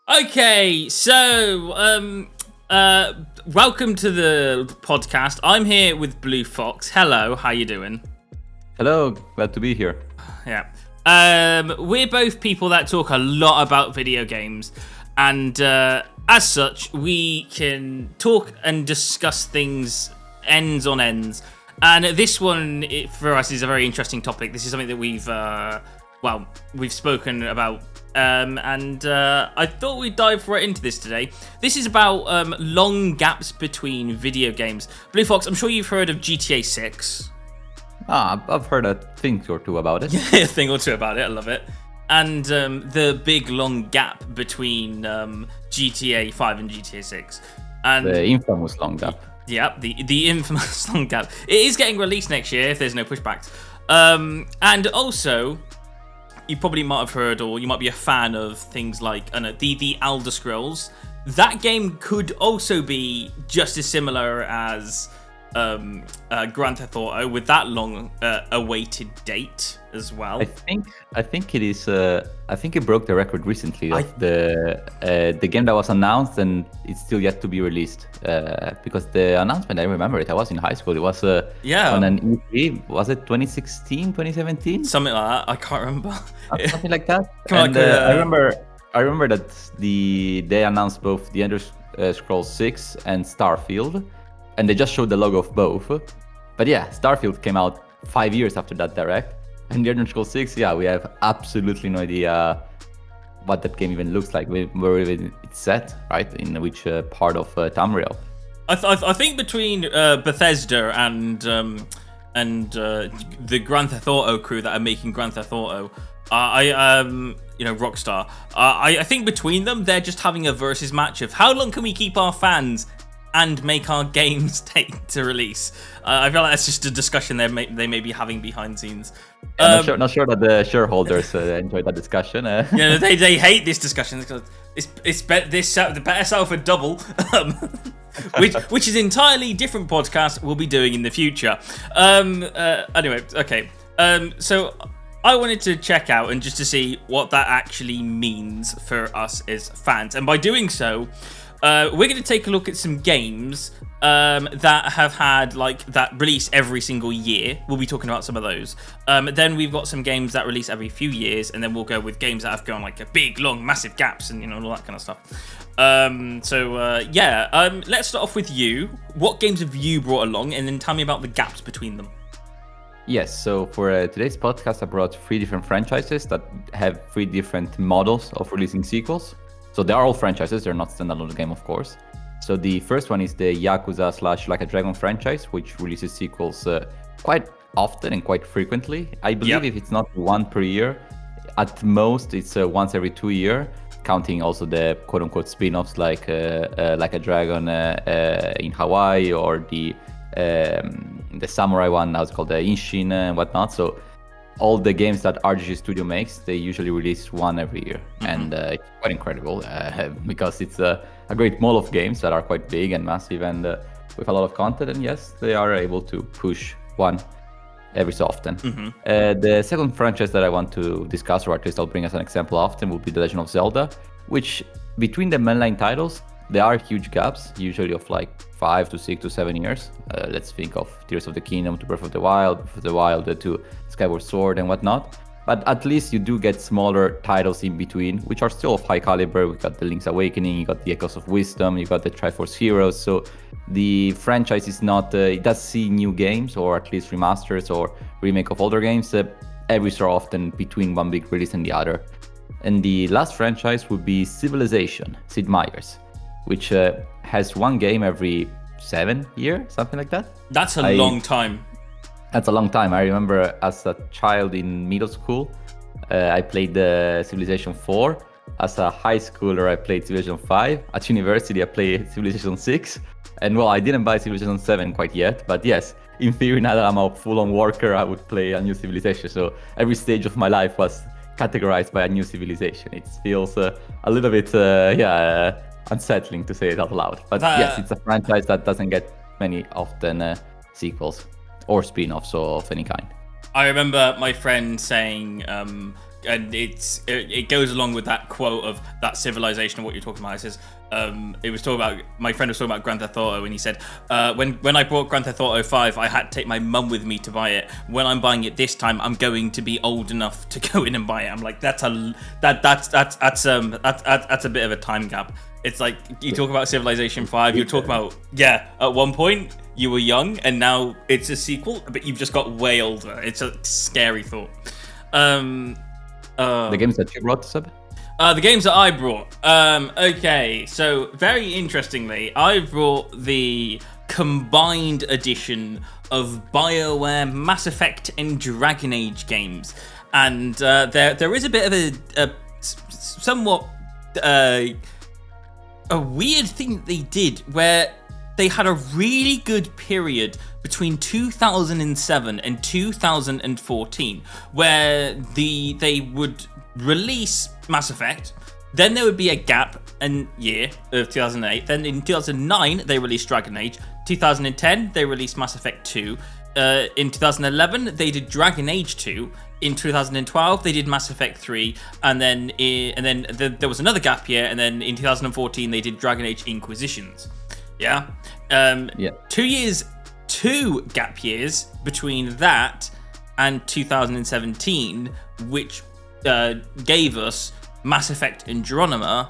Okay, so welcome to the podcast. I'm here with Blue Fox. Hello, how you doing? Hello, glad to be here. Yeah. We're both people that talk a lot about video games, and as such, we can talk and discuss things ends on ends. And this one, for us, is a very interesting topic. This is something that we've spoken about. And I thought we'd dive right into this today. This is about long gaps between video games. Blue Fox, I'm sure you've heard of GTA 6. I've heard a thing or two about it. Yeah, a thing or two about it. I love it. And the big long gap between GTA 5 and GTA 6. And the infamous long gap. Yeah, the infamous long gap. It is getting released next year if there's no pushbacks. And also, you probably might have heard, or you might be a fan of things like the Elder Scrolls. That game could also be just as similar as Grand Theft Auto with that long awaited date as well. I think it is. I think it broke the record recently of the game that was announced and it's still yet to be released. Because the announcement, I remember it. I was in high school. It was on an E3. Was it 2016, 2017? Something like that. I can't remember. Something like that. I remember that they announced both the Elder Scrolls 6 and Starfield. And they just showed the logo of both. But yeah, Starfield came out 5 years after that direct. And the Elder Scrolls 6, yeah, we have absolutely no idea what that game even looks like, where even it's set, right? In which part of Tamriel. I think between Bethesda and the Grand Theft Auto crew that are making Grand Theft Auto, Rockstar. I think between them, they're just having a versus match of how long can we keep our fans and make our games take to release. I feel like that's just a discussion they may be having behind scenes. Not sure that the shareholders enjoy that discussion. Yeah, they hate this discussion because the better sell for double, which is entirely different podcast we'll be doing in the future. Anyway, okay. So I wanted to check out and just to see what that actually means for us as fans, and by doing so, we're going to take a look at some games that have had that release every single year. We'll be talking about some of those. Then we've got some games that release every few years, and then we'll go with games that have gone a big, long, massive gaps and all that kind of stuff. Let's start off with you. What games have you brought along, and then tell me about the gaps between them. Yes, so for today's podcast, I brought 3 different franchises that have 3 different models of releasing sequels. So they are all franchises, they're not standalone game, of course. So the first one is the Yakuza / Like a Dragon franchise, which releases sequels quite often and quite frequently. I believe if it's not one per year, at most it's once every 2 years, counting also the quote-unquote spin-offs like a Dragon in Hawaii, or the samurai one, now it's called the Inshin and whatnot. So all the games that RGG Studio makes, they usually release one every year. And it's quite incredible because it's a great mall of games that are quite big and massive and with a lot of content. And yes, they are able to push one every so often. The second franchise that I want to discuss, or at least I'll bring as an example often, will be The Legend of Zelda, which between the mainline titles, there are huge gaps, usually of 5 to 6 to 7 years. Let's think of Tears of the Kingdom to Breath of the Wild to Skyward Sword and whatnot. But at least you do get smaller titles in between, which are still of high caliber. We got the Link's Awakening, you got the Echoes of Wisdom, you got the Triforce Heroes. So the franchise is not, it does see new games, or at least remasters or remake of older games, every so often between one big release and the other. And the last franchise would be Civilization, Sid Meier's, which has one game every 7 years, something like that. That's a long time. That's a long time. I remember as a child in middle school, I played the Civilization 4. As a high schooler, I played Civilization 5. At university, I played Civilization 6. And well, I didn't buy Civilization 7 quite yet. But yes, in theory, now that I'm a full-on worker, I would play a new Civilization. So every stage of my life was categorized by a new Civilization. It feels a little bit, unsettling to say it out loud. But yes, it's a franchise that doesn't get many often sequels or spin-offs of any kind. I remember my friend saying it goes along with that quote of that civilization of what you're talking about. It says, it was talking about, my friend was talking about Grand Theft Auto, and he said, when I bought Grand Theft Auto 5, I had to take my mum with me to buy it. When I'm buying it this time, I'm going to be old enough to go in and buy it. I'm like, that's a bit of a time gap. It's like, you talk about Civilization 5, you talk about, at one point you were young, and now it's a sequel, but you've just got way older. It's a scary thought. The games that you brought, Seb? The games that I brought. Okay, so very interestingly, I brought the combined edition of BioWare, Mass Effect, and Dragon Age games. And there is a bit of a somewhat a weird thing that they did, where they had a really good period between 2007 and 2014, where they would release Mass Effect, then there would be a gap in year of 2008, then in 2009 they released Dragon Age, 2010 they released Mass Effect 2, in 2011 they did Dragon Age 2, in 2012 they did Mass Effect 3, and then there was another gap year, and then in 2014 they did Dragon Age Inquisitions. 2 gap years between that and 2017, which gave us Mass Effect Andromeda,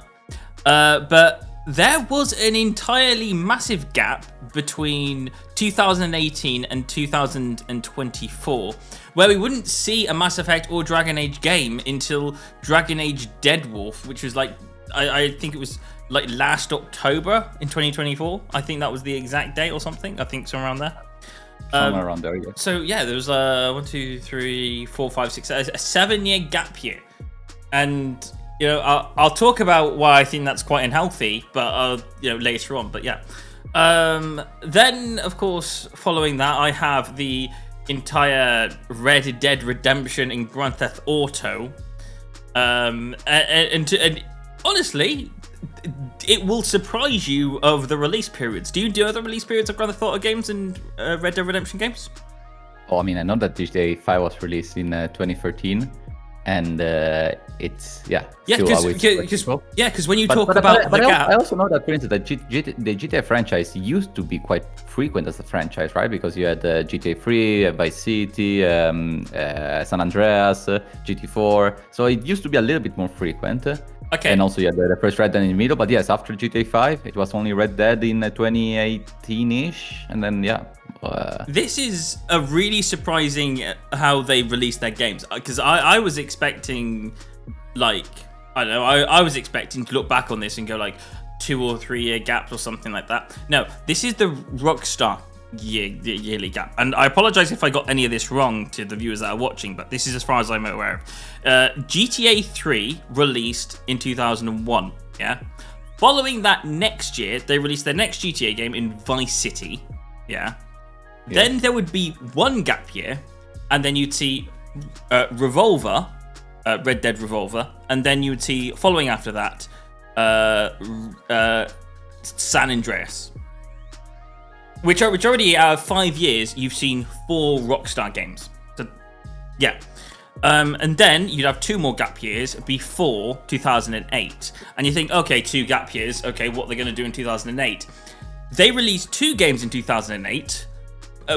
but there was an entirely massive gap between 2018 and 2024, where we wouldn't see a Mass Effect or Dragon Age game until Dragon Age Dead Wolf, which was like, I think it was like last October in 2024. I think that was the exact date or something. I think somewhere around there. Somewhere around there, yeah. So yeah, there was a 1, 2, 3, 4, 5, 6, a 7-year gap year, and you know, I'll talk about why I think that's quite unhealthy, but later on. But yeah, then of course, following that, I have the entire Red Dead Redemption and Grand Theft Auto, and honestly, it will surprise you of the release periods. Do you do other release periods of Grand Theft Auto games and Red Dead Redemption games? Oh, I mean, I know that GTA 5 was released in 2013, and it's because when you talk about the gap, I also know that, for instance, that the GTA franchise used to be quite frequent as a franchise, right? Because you had GTA 3, Vice City, San Andreas, GT4, so it used to be a little bit more frequent. Okay. And also you had the first Red Dead in the middle, but yes, after GTA 5, it was only Red Dead in 2018-ish, and then this is a really surprising how they released their games, because I was expecting, like, I don't know, I was expecting to look back on this and go like 2 or 3 year gaps or something like that. No, this is the Rockstar yearly gap, and I apologize if I got any of this wrong to the viewers that are watching, but this is as far as I'm aware of. GTA 3 released in 2001, yeah. Following that next year, they released their next GTA game in Vice City, yeah. Then there would be 1 gap year, and then you'd see Revolver, Red Dead Revolver, and then you would see, following after that, San Andreas. Which already out of 5 years, you've seen 4 Rockstar games. So, yeah. And then you'd have 2 more gap years before 2008. And you think, okay, 2 gap years, okay, what they're going to do in 2008. They released 2 games in 2008,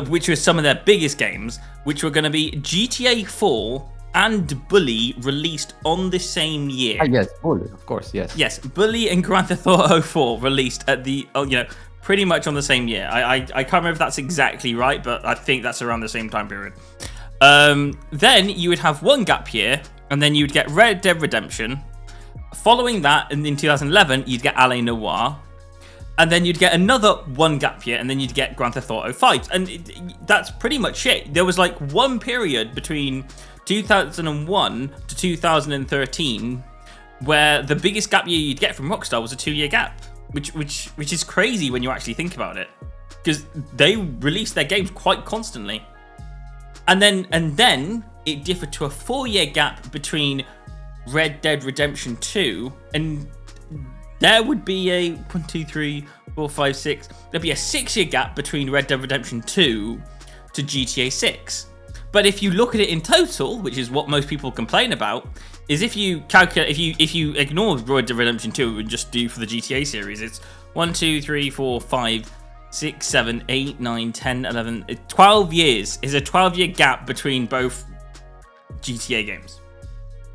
which were some of their biggest games, which were going to be GTA 4 and Bully, released on the same year. Yes, Bully, of course, yes. Yes, Bully and Grand Theft Auto 4 released at the, pretty much on the same year. I can't remember if that's exactly right, but I think that's around the same time period. Then you would have 1 gap year, and then you'd get Red Dead Redemption. Following that, in 2011, you'd get LA Noire. And then you'd get another 1 gap year, and then you'd get Grand Theft Auto 5. And that's pretty much it. There was like 1 period between 2001 to 2013 where the biggest gap year you'd get from Rockstar was a 2-year gap. Which is crazy when you actually think about it, because they released their games quite constantly, and then it differed to a 4-year gap between Red Dead Redemption 2, and there would be a 1, 2, 3, 4, 5, 6. There'd be a 6-year gap between Red Dead Redemption 2 to GTA 6. But if you look at it in total, which is what most people complain about, is if you calculate, if you ignore Red Dead Redemption 2 and just do for the GTA series, it's 1, 2, 3, 4, 5, 6, 7, 8, 9, 10, 11, 12 years is a 12-year gap between both GTA games.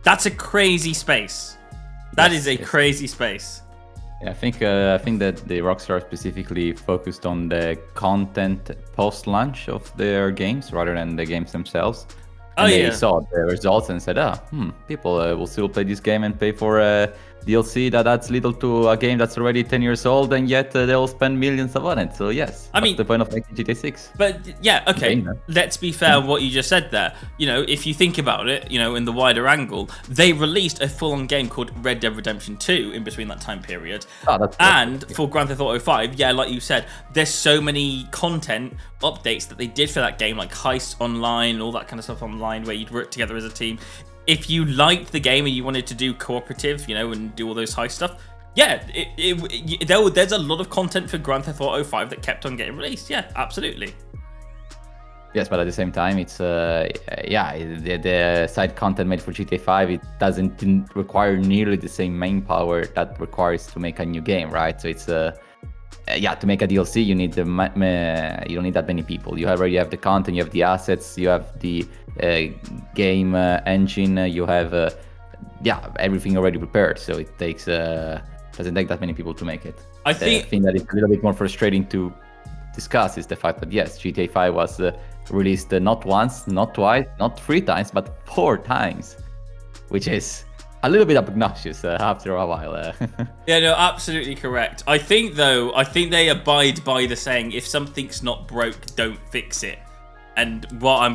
That's a crazy space. That is a crazy space. Yeah, I think that the Rockstar specifically focused on the content post-launch of their games rather than the games themselves. And they saw the results and said, people will still play this game and pay for DLC that adds little to a game that's already 10 years old, and yet they'll spend millions on it. So yes, that's the point of making GTA 6. But yeah, okay, let's be fair on what you just said there. You know, if you think about it, you know, in the wider angle, they released a full-on game called Red Dead Redemption 2 in between that time period. And for Grand Theft Auto 5, yeah, like you said, there's so many content updates that they did for that game, like Heist Online and all that kind of stuff online where you'd work together as a team. If you liked the game and you wanted to do cooperative, you know, and do all those heist stuff, yeah, there's a lot of content for Grand Theft Auto 5 that kept on getting released. Yeah, absolutely. Yes, but at the same time, it's the side content made for GTA 5, it didn't require nearly the same main power that requires to make a new game, right? So it's to make a DLC, you need you don't need that many people. You already have the content, you have the assets, you have the game engine, you have everything already prepared. So it takes doesn't take that many people to make it. I think that it's a little bit more frustrating to discuss is the fact that yes, GTA 5 was released not once, not twice, not 3 times, but 4 times, which is a little bit obnoxious after a while. Yeah, no, absolutely correct. I think they abide by the saying, if something's not broke, don't fix it. And why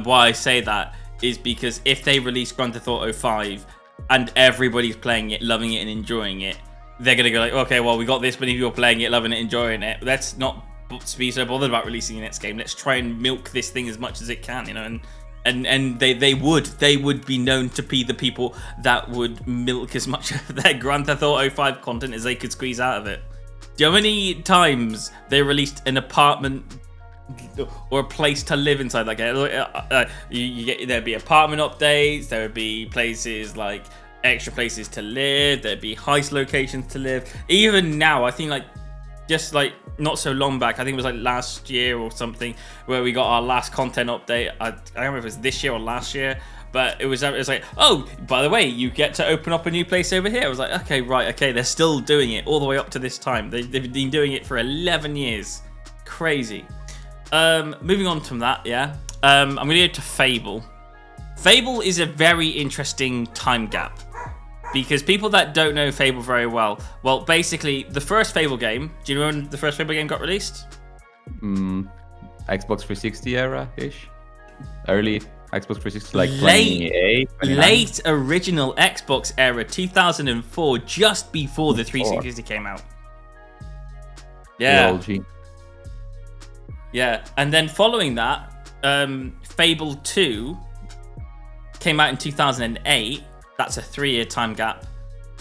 I say that is because if they release Grand Theft Auto 5 and everybody's playing it, loving it and enjoying it, they're going to go like, okay, well, we got this many people playing it, loving it, enjoying it. Let's not be so bothered about releasing the next game. Let's try and milk this thing as much as it can, you know, and they would be known to be the people that would milk as much of their Grand Theft Auto 5 content as they could squeeze out of it. Do you know how many times they released an apartment or a place to live inside that game? There'd be apartment updates, there would be places like extra places to live, there'd be heist locations to live. Even now, I think just not so long back, I think it was like last year or something, where we got our last content update. I don't remember if it was this year or last year, but it was like, oh, by the way, you get to open up a new place over here. I was like, okay, they're still doing it all the way up to this time. They've been doing it for 11 years. Crazy. Moving on from that, I'm going to go to Fable. Fable is a very interesting time gap, because people that don't know Fable very well, basically, the first Fable game, do you know when the first Fable game got released? Xbox 360 era-ish? Early Xbox 360, like late original Xbox era, 2004, just before the 360 came out. Yeah. Yeah, and then following that, Fable 2 came out in 2008. That's a 3-year time gap.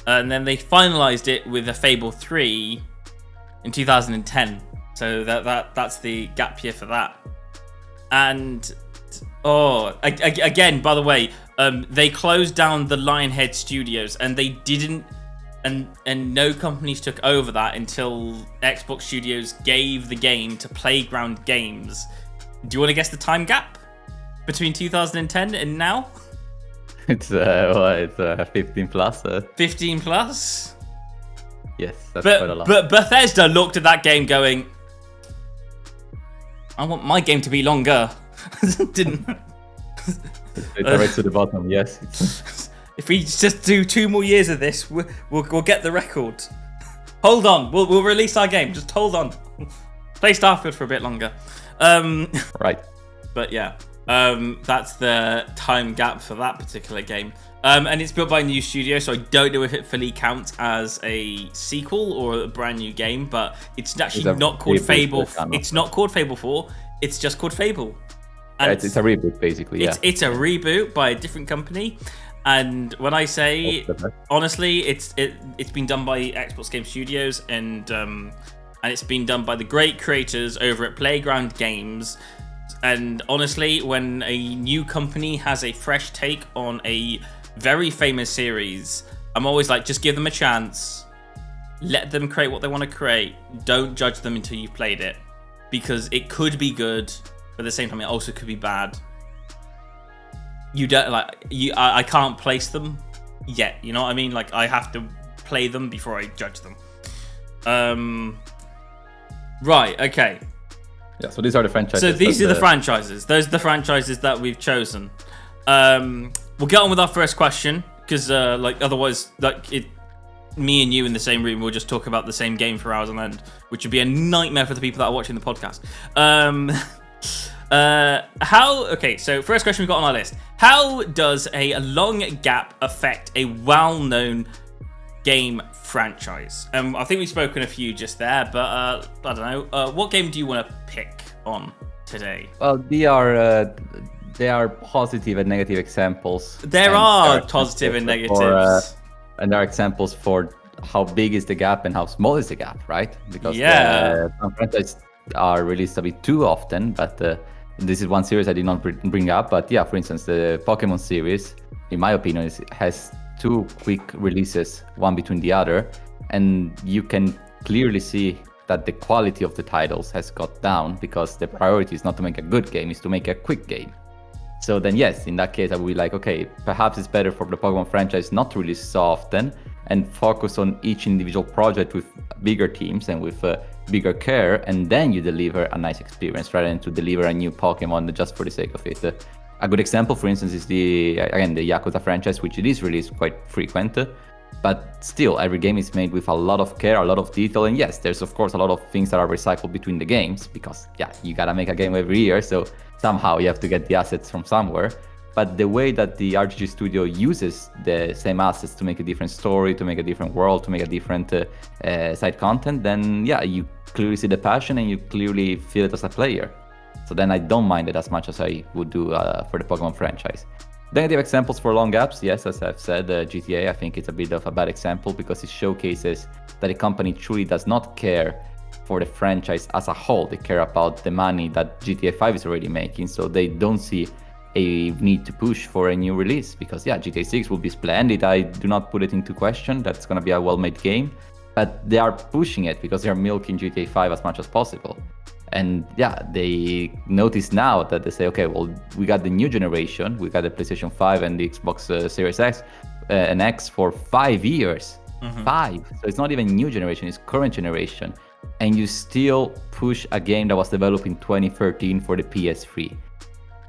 And then they finalized it with a Fable 3 in 2010. So that's the gap year for that. And again, by the way, they closed down the Lionhead Studios, and they didn't, and no companies took over that until Xbox Studios gave the game to Playground Games. Do you want to guess the time gap between 2010 and now? It's 15 plus. 15 plus? Yes, that's quite a lot. But Bethesda looked at that game going, I want my game to be longer. Didn't. It's right to the bottom, yes. If we just do 2 more years of this, we'll get the record. Hold on, we'll release our game. Just hold on. Play Starfield for a bit longer. Right. But yeah. That's the time gap for that particular game. And it's built by a new studio, so I don't know if it fully counts as a sequel or a brand new game, but it's actually not called Fable. It's not called Fable 4, it's just called Fable. And it's a reboot, basically, yeah. It's a reboot by a different company. And when I say, honestly, it's been done by Xbox Game Studios, and it's been done by the great creators over at Playground Games. And honestly, when a new company has a fresh take on a very famous series, I'm always like, just give them a chance. Let them create what they want to create. Don't judge them until you've played it. Because it could be good, but at the same time, it also could be bad. You don't I can't place them yet. You know what I mean? Like, I have to play them before I judge them. Right, okay. Yeah, so these are the franchises. So these are the franchises. Those are the franchises that we've chosen. We'll get on with our first question, because otherwise, me and you in the same room will just talk about the same game for hours on end, which would be a nightmare for the people that are watching the podcast. Okay, so first question we've got on our list. How does a long gap affect a well-known game franchise? I think we've spoken a few just there, but I don't know. What game do you want to pick on today? Well, they are positive and negative examples. There are positive and negatives. And there are examples for how big is the gap and how small is the gap, right? Because some franchises are released a bit too often, but this is one series I did not bring up. But yeah, for instance, the Pokemon series, in my opinion, has 2 quick releases, one between the other, and you can clearly see that the quality of the titles has got down because the priority is not to make a good game, is to make a quick game. So then yes, in that case I would be like, okay, perhaps it's better for the Pokemon franchise not to release so often and focus on each individual project with bigger teams and with bigger care, and then you deliver a nice experience rather than to deliver a new Pokemon just for the sake of it. A good example, for instance, is the Yakuza franchise, which it is released quite frequent, but still every game is made with a lot of care, a lot of detail, and yes, there's of course a lot of things that are recycled between the games because you gotta make a game every year, so somehow you have to get the assets from somewhere. But the way that the RPG studio uses the same assets to make a different story, to make a different world, to make a different side content, then you clearly see the passion and you clearly feel it as a player. So then I don't mind it as much as I would do for the Pokemon franchise. Negative examples for long gaps, yes, as I've said, GTA, I think it's a bit of a bad example because it showcases that a company truly does not care for the franchise as a whole. They care about the money that GTA 5 is already making, so they don't see a need to push for a new release because GTA 6 will be splendid. I do not put it into question. That's going to be a well-made game, but they are pushing it because they're milking GTA 5 as much as possible. And they notice now that they say, okay, well, we got the new generation, we got the PlayStation 5 and the Xbox Series X and X for 5 years. 5. So it's not even new generation, it's current generation. And you still push a game that was developed in 2013 for the PS3.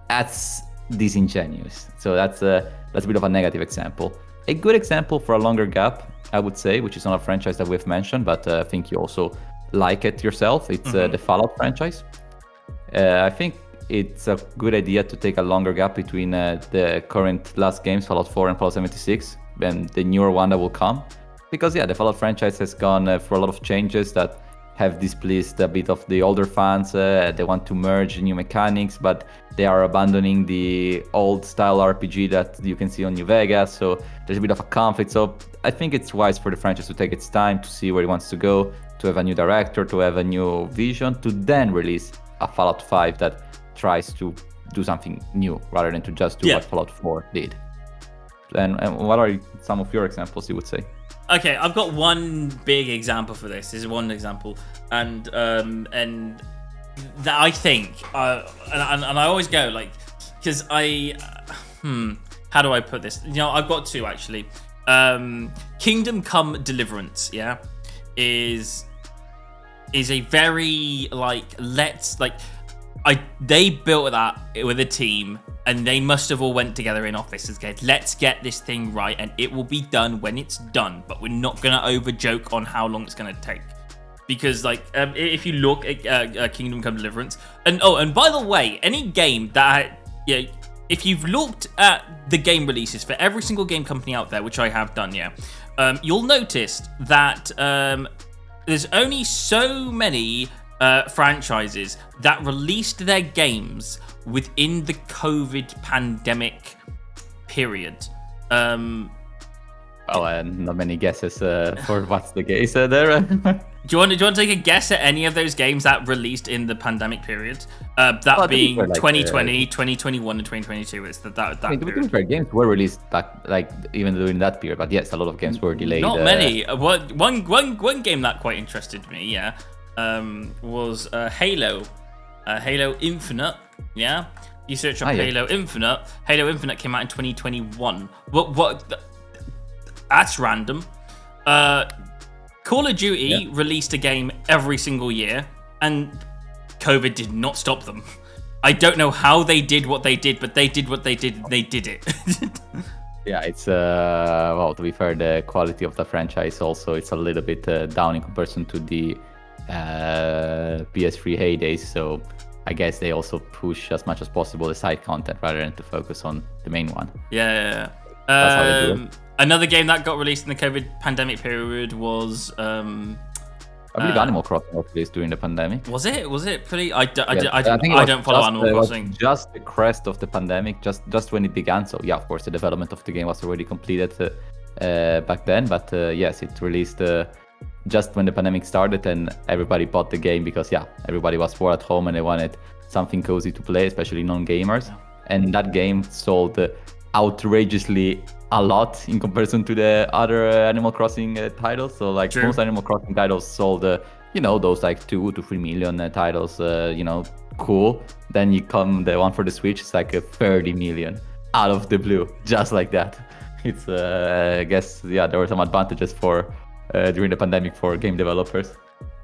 That's disingenuous. So that's a bit of a negative example. A good example for a longer gap, I would say, which is not a franchise that we've mentioned, but I think you also like it yourself. It's the Fallout franchise. I think it's a good idea to take a longer gap between the current last games, Fallout 4 and Fallout 76, and the newer one that will come. Because the Fallout franchise has gone for a lot of changes that have displeased a bit of the older fans. They want to merge new mechanics, but they are abandoning the old style RPG that you can see on New Vegas. So there's a bit of a conflict. So I think it's wise for the franchise to take its time to see where it wants to go, to have a new director, to have a new vision, to then release a Fallout 5 that tries to do something new rather than to just do what Fallout 4 did. And what are some of your examples, you would say? Okay, I've got one big example for this. This is one example, and that I think, and I always go like, because how do I put this? I've got two actually. Kingdom Come Deliverance, is a very they built that with a team, and they must have all went together in office and said, let's get this thing right, and it will be done when it's done, but we're not going to over joke on how long it's going to take. Because if you look at Kingdom Come Deliverance, and by the way, any game that if you've looked at the game releases for every single game company out there, which I have done, you'll notice that there's only so many franchises that released their games within the COVID pandemic period. Oh, not many guesses for what's the case there. Do you want to take a guess at any of those games that released in the pandemic period? That being 2020, 2021, and 2022. It's that I mean, to be period. fair, games were released back, like even during that period. But yes, a lot of games were delayed. Not many. One game that quite interested me, yeah, was Halo. Halo Infinite, yeah. You search up Halo Infinite. Halo Infinite came out in 2021. That's random. Call of Duty released a game every single year, and COVID did not stop them. I don't know how they did what they did, but they did what they did, and they did it. Yeah, it's well, to be fair, the quality of the franchise also it's a little bit down in comparison to the PS3 heydays. So I guess they also push as much as possible the side content rather than to focus on the main one. Yeah. That's how they do it. Another game that got released in the COVID pandemic period was I believe Animal Crossing was released during the pandemic. Was it pretty? I don't think follow Animal Crossing. Just the crest of the pandemic, just when it began. So yeah, of course, the development of the game was already completed back then. But yes, it released just when the pandemic started, and everybody bought the game because everybody was bored at home and they wanted something cozy to play, especially non-gamers. Yeah. And that game sold outrageously a lot in comparison to the other Animal Crossing titles. So like most Animal Crossing titles sold, those like 2 to 3 million titles, cool. Then you come the one for the Switch, it's like 30 million out of the blue, just like that. It's I guess there were some advantages for during the pandemic for game developers.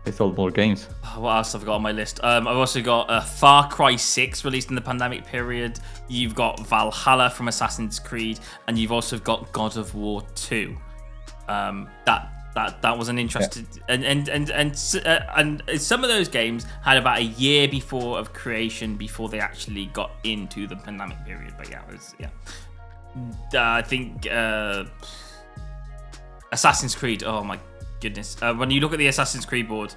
They sold more games. What else have I got on my list? I've also got Far Cry 6 released in the pandemic period. You've got Valhalla from Assassin's Creed, and you've also got God of War 2. That was an interesting and some of those games had about a year before of creation before they actually got into the pandemic period. But I think Assassin's Creed. Oh my goodness! When you look at the Assassin's Creed board,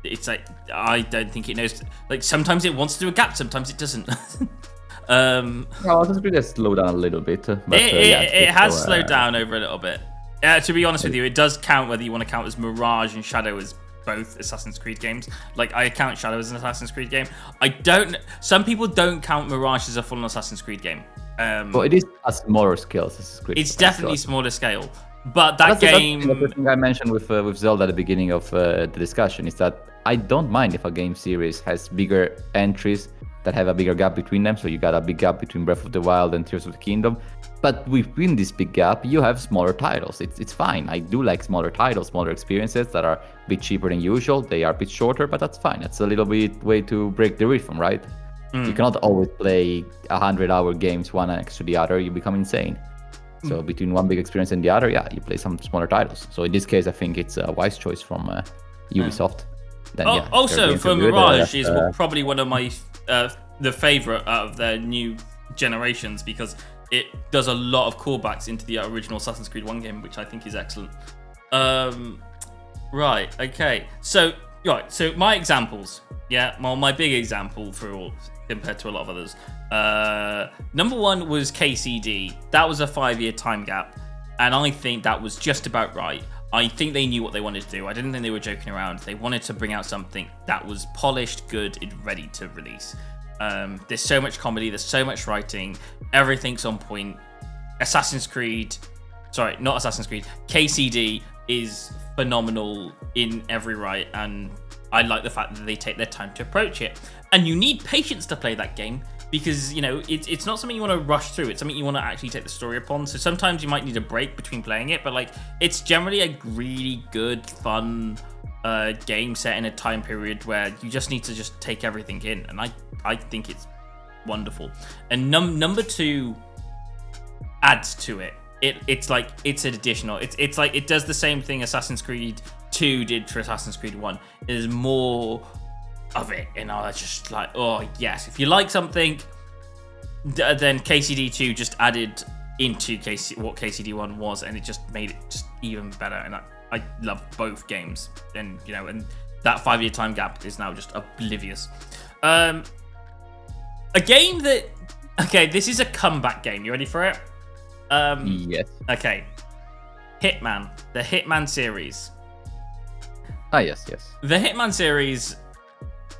it's like I don't think it knows. Like sometimes it wants to do a gap, sometimes it doesn't. Assassin's Creed has slowed down a little bit. But, it has slowed down over a little bit. To be honest with you, it does count whether you want to count as Mirage and Shadow as both Assassin's Creed games. Like I count Shadow as an Assassin's Creed game. I don't. Some people don't count Mirage as a full Assassin's Creed game. But it is a smaller scale Assassin's Creed. It's definitely smaller scale. But that game... That's the thing I mentioned with Zelda at the beginning of the discussion is that I don't mind if a game series has bigger entries that have a bigger gap between them. So you got a big gap between Breath of the Wild and Tears of the Kingdom. But within this big gap, you have smaller titles. It's fine. I do like smaller titles, smaller experiences that are a bit cheaper than usual. They are a bit shorter, but that's fine. That's a little bit way to break the rhythm, right? You cannot always play 100-hour games one next to the other. You become insane. So between one big experience and the other, you play some smaller titles. So in this case, I think it's a wise choice from Ubisoft. Then, also, for Mirage is probably one of my the favorite out of their new generations because it does a lot of callbacks into the original Assassin's Creed 1 game, which I think is excellent. Right. Okay. So my examples. My big example for all compared to a lot of others. Number one was KCD. That was a 5-year time gap, and I think that was just about right. I think they knew what they wanted to do. I didn't think they were joking around. They wanted to bring out something that was polished, good, and ready to release. There's so much comedy, there's so much writing, everything's on point. KCD is phenomenal in every right, and I like the fact that they take their time to approach it. And you need patience to play that game because, it's not something you want to rush through. It's something you want to actually take the story upon. So sometimes you might need a break between playing it, but it's generally a really good, fun game set in a time period where you just need to just take everything in. And I think it's wonderful. And number two adds to it. It's like it's an additional. It's like it does the same thing Assassin's Creed 2 did for Assassin's Creed 1. There's more of it, and I was just like, oh yes, if you like something, then KCD 2 just added into what KCD 1 was, and it just made it just even better. And I love both games, and and that 5-year time gap is now just oblivious. A game that this is a comeback game. You ready for it? Yes. Okay. Hitman, the Hitman series. Ah, yes. The Hitman series,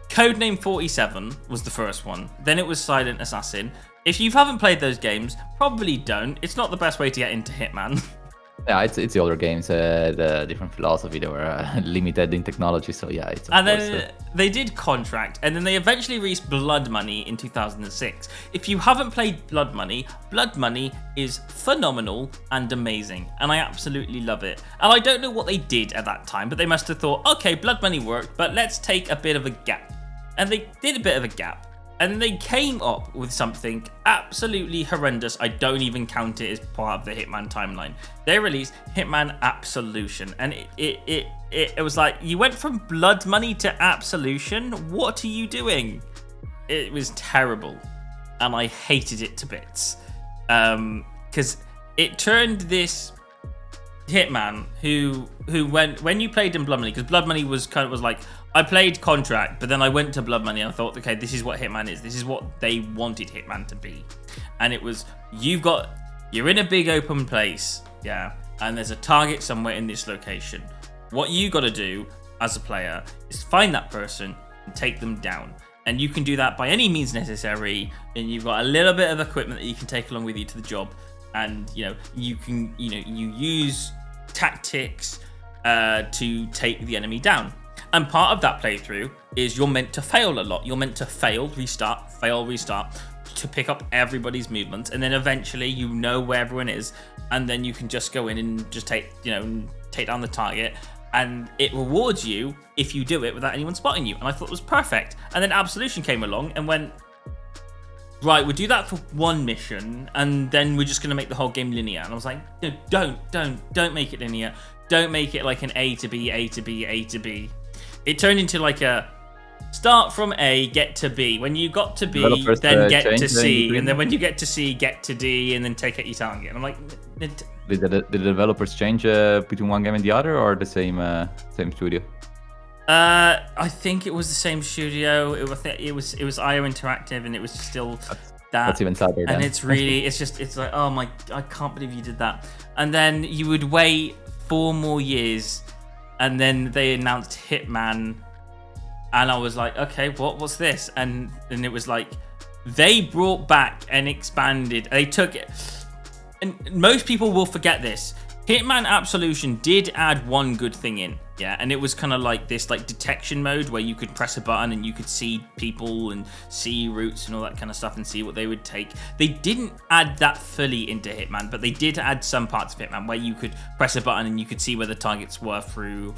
Codename 47 was the first one. Then it was Silent Assassin. If you haven't played those games, probably don't. It's not the best way to get into Hitman. Yeah, it's the older games, the different philosophy. They were limited in technology, so yeah. Then they did Contract, and then they eventually released Blood Money in 2006. If you haven't played Blood Money is phenomenal and amazing, and I absolutely love it. And I don't know what they did at that time, but they must have thought, okay, Blood Money worked, but let's take a bit of a gap. And they did a bit of a gap. And they came up with something absolutely horrendous. I don't even count it as part of the Hitman timeline. They released Hitman Absolution. And it was like, you went from Blood Money to Absolution? What are you doing? It was terrible. And I hated it to bits. Because it turned this Hitman who when you played in Blood Money, because Blood Money was like, I played Contract, but then I went to Blood Money and I thought, okay, this is what Hitman is. This is what they wanted Hitman to be. And it was, you're in a big open place, yeah, and there's a target somewhere in this location. What you got to do as a player is find that person and take them down. And you can do that by any means necessary, and you've got a little bit of equipment that you can take along with you to the job. And, you use tactics to take the enemy down. And part of that playthrough is you're meant to fail a lot. You're meant to fail, restart, to pick up everybody's movements, and then eventually you know where everyone is, and then you can just go in and just take down the target, and it rewards you if you do it without anyone spotting you. And I thought it was perfect. And then Absolution came along and went, right, we'll do that for one mission, and then we're just going to make the whole game linear. And I was like, no, don't make it linear. Don't make it like an A to B, A to B, A to B. It turned into like a start from A, get to B. When you got to B, then get to C. And then when you get to C, get to D, and then take out your target. And I'm like... Did the developers change between one game and the other, or the same studio? I think it was the same studio. It was IO Interactive, and it was still that's even sadder. And it's like, oh my, I can't believe you did that. And then you would wait 4 more years, and then they announced Hitman, and I was like, okay, what's this? And then it was like, they brought back and expanded. They took it, and most people will forget this. Hitman Absolution did add one good thing in, yeah, and it was kind of like this detection mode where you could press a button and you could see people and see routes and all that kind of stuff and see what they would take. They didn't add that fully into Hitman, but they did add some parts of Hitman where you could press a button and you could see where the targets were through